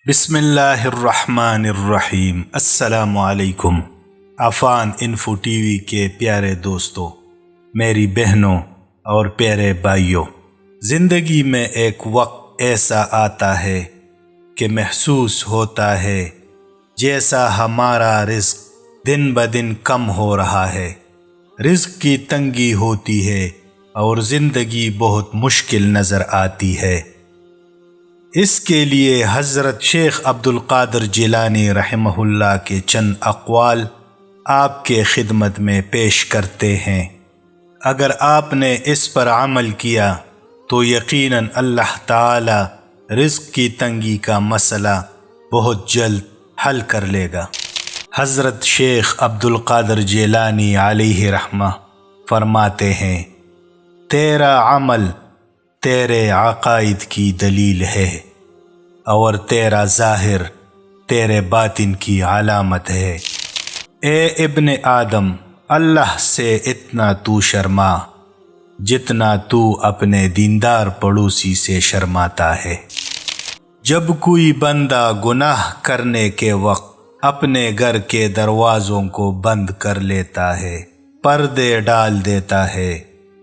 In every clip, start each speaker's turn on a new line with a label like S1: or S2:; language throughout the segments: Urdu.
S1: بسم اللہ الرحمن الرحیم۔ السلام علیکم۔ عفان انفو ٹی وی کے پیارے دوستوں، میری بہنوں اور پیارے بھائیوں، زندگی میں ایک وقت ایسا آتا ہے کہ محسوس ہوتا ہے جیسا ہمارا رزق دن بدن کم ہو رہا ہے، رزق کی تنگی ہوتی ہے اور زندگی بہت مشکل نظر آتی ہے۔ اس کے لیے حضرت شیخ عبد القادر جیلانی رحمہ اللہ کے چند اقوال آپ کے خدمت میں پیش کرتے ہیں۔ اگر آپ نے اس پر عمل کیا تو یقیناً اللہ تعالی رزق کی تنگی کا مسئلہ بہت جلد حل کر لے گا۔ حضرت شیخ عبد القادر جیلانی علیہ رحمہ فرماتے ہیں، تیرا عمل تیرے عقائد کی دلیل ہے اور تیرا ظاہر تیرے باطن کی علامت ہے۔ اے ابن آدم، اللہ سے اتنا تو شرما جتنا تو اپنے دیندار پڑوسی سے شرماتا ہے۔ جب کوئی بندہ گناہ کرنے کے وقت اپنے گھر کے دروازوں کو بند کر لیتا ہے، پردے ڈال دیتا ہے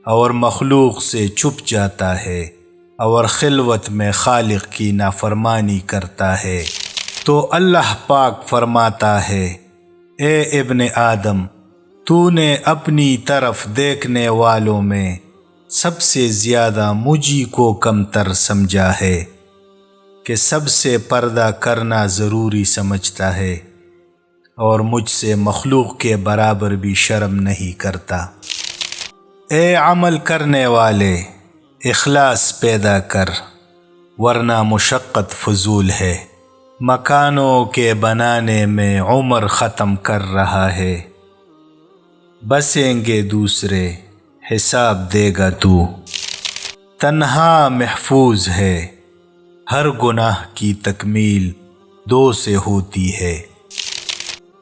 S1: اور مخلوق سے چھپ جاتا ہے اور خلوت میں خالق کی نافرمانی کرتا ہے، تو اللہ پاک فرماتا ہے، اے ابن آدم، تو نے اپنی طرف دیکھنے والوں میں سب سے زیادہ مجھی کو کمتر سمجھا ہے کہ سب سے پردہ کرنا ضروری سمجھتا ہے اور مجھ سے مخلوق کے برابر بھی شرم نہیں کرتا۔ اے عمل کرنے والے، اخلاص پیدا کر، ورنہ مشقت فضول ہے۔ مکانوں کے بنانے میں عمر ختم کر رہا ہے، بسیں گے دوسرے، حساب دے گا تو۔ تنہا محفوظ ہے، ہر گناہ کی تکمیل دو سے ہوتی ہے۔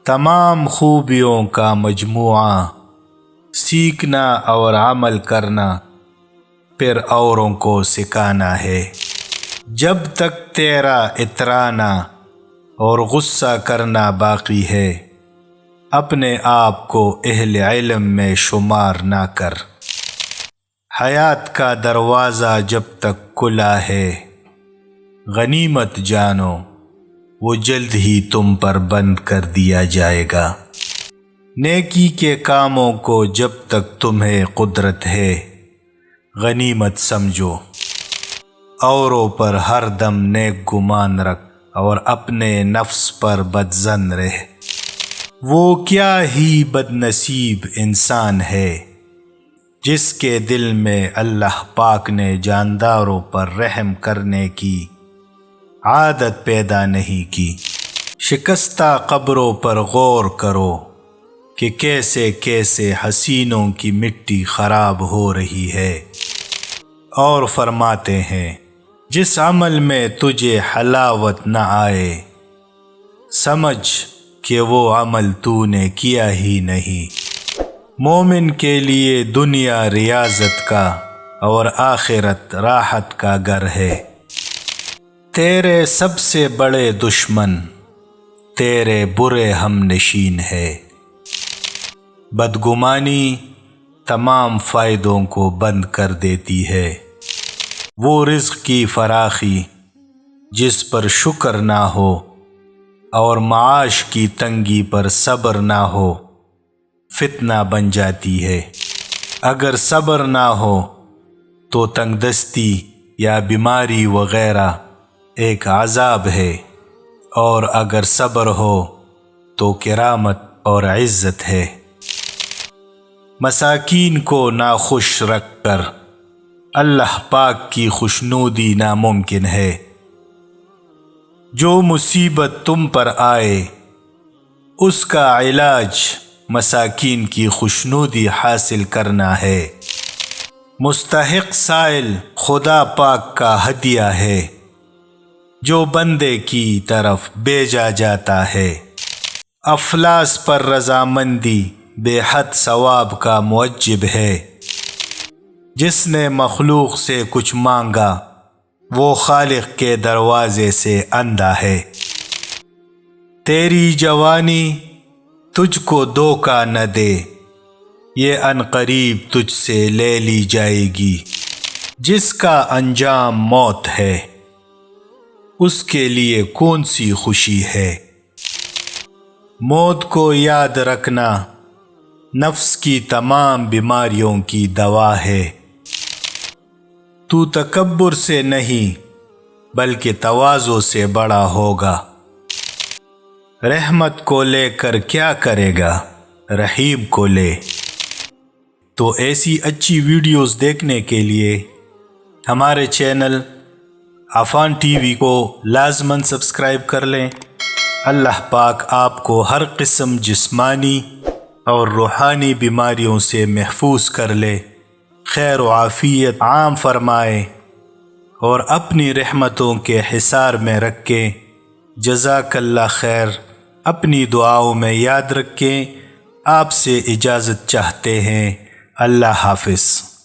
S1: تمام خوبیوں کا مجموعہ سیکھنا اور عمل کرنا، پھر اوروں کو سکھانا ہے۔ جب تک تیرا اترانا اور غصہ کرنا باقی ہے، اپنے آپ کو اہل علم میں شمار نہ کر۔ حیات کا دروازہ جب تک کھلا ہے، غنیمت جانو وہ جلد ہی تم پر بند کر دیا جائے گا۔ نیکی کے کاموں کو جب تک تمہیں قدرت ہے، غنیمت سمجھو۔ اوروں پر ہر دم نیک گمان رکھ اور اپنے نفس پر بدظن رہ۔ وہ کیا ہی بد نصیب انسان ہے جس کے دل میں اللہ پاک نے جانداروں پر رحم کرنے کی عادت پیدا نہیں کی۔ شکستہ قبروں پر غور کرو کہ کیسے کیسے حسینوں کی مٹی خراب ہو رہی ہے، اور فرماتے ہیں، جس عمل میں تجھے حلاوت نہ آئے، سمجھ کہ وہ عمل تو نے کیا ہی نہیں۔ مومن کے لیے دنیا ریاضت کا اور آخرت راحت کا گھر ہے۔ تیرے سب سے بڑے دشمن تیرے برے ہم نشین ہے۔ بدگمانی تمام فائدوں کو بند کر دیتی ہے۔ وہ رزق کی فراخی جس پر شکر نہ ہو اور معاش کی تنگی پر صبر نہ ہو، فتنہ بن جاتی ہے۔ اگر صبر نہ ہو تو تنگ دستی یا بیماری وغیرہ ایک عذاب ہے، اور اگر صبر ہو تو کرامت اور عزت ہے۔ مساکین کو ناخوش رکھ کر اللہ پاک کی خوشنودی ناممکن ہے۔ جو مصیبت تم پر آئے، اس کا علاج مساکین کی خوشنودی حاصل کرنا ہے۔ مستحق سائل خدا پاک کا ہدیہ ہے جو بندے کی طرف بھیجا جاتا ہے۔ افلاس پر رضامندی بے حد ثواب کا موجب ہے۔ جس نے مخلوق سے کچھ مانگا وہ خالق کے دروازے سے اندھا ہے۔ تیری جوانی تجھ کو دھوکہ نہ دے، یہ عنقریب تجھ سے لے لی جائے گی۔ جس کا انجام موت ہے اس کے لیے کون سی خوشی ہے۔ موت کو یاد رکھنا نفس کی تمام بیماریوں کی دوا ہے۔ تو تکبر سے نہیں بلکہ تواضع سے بڑا ہوگا۔ رحمت کو لے کر کیا کرے گا، رحیم کو لے۔ تو ایسی اچھی ویڈیوز دیکھنے کے لیے ہمارے چینل عفان ٹی وی کو لازماً سبسکرائب کر لیں۔ اللہ پاک آپ کو ہر قسم جسمانی اور روحانی بیماریوں سے محفوظ کر لے، خیر و عافیت عام فرمائے اور اپنی رحمتوں کے حصار میں رکھیں۔ جزاک اللہ خیر۔ اپنی دعاؤں میں یاد رکھیں۔ آپ سے اجازت چاہتے ہیں۔ اللہ حافظ۔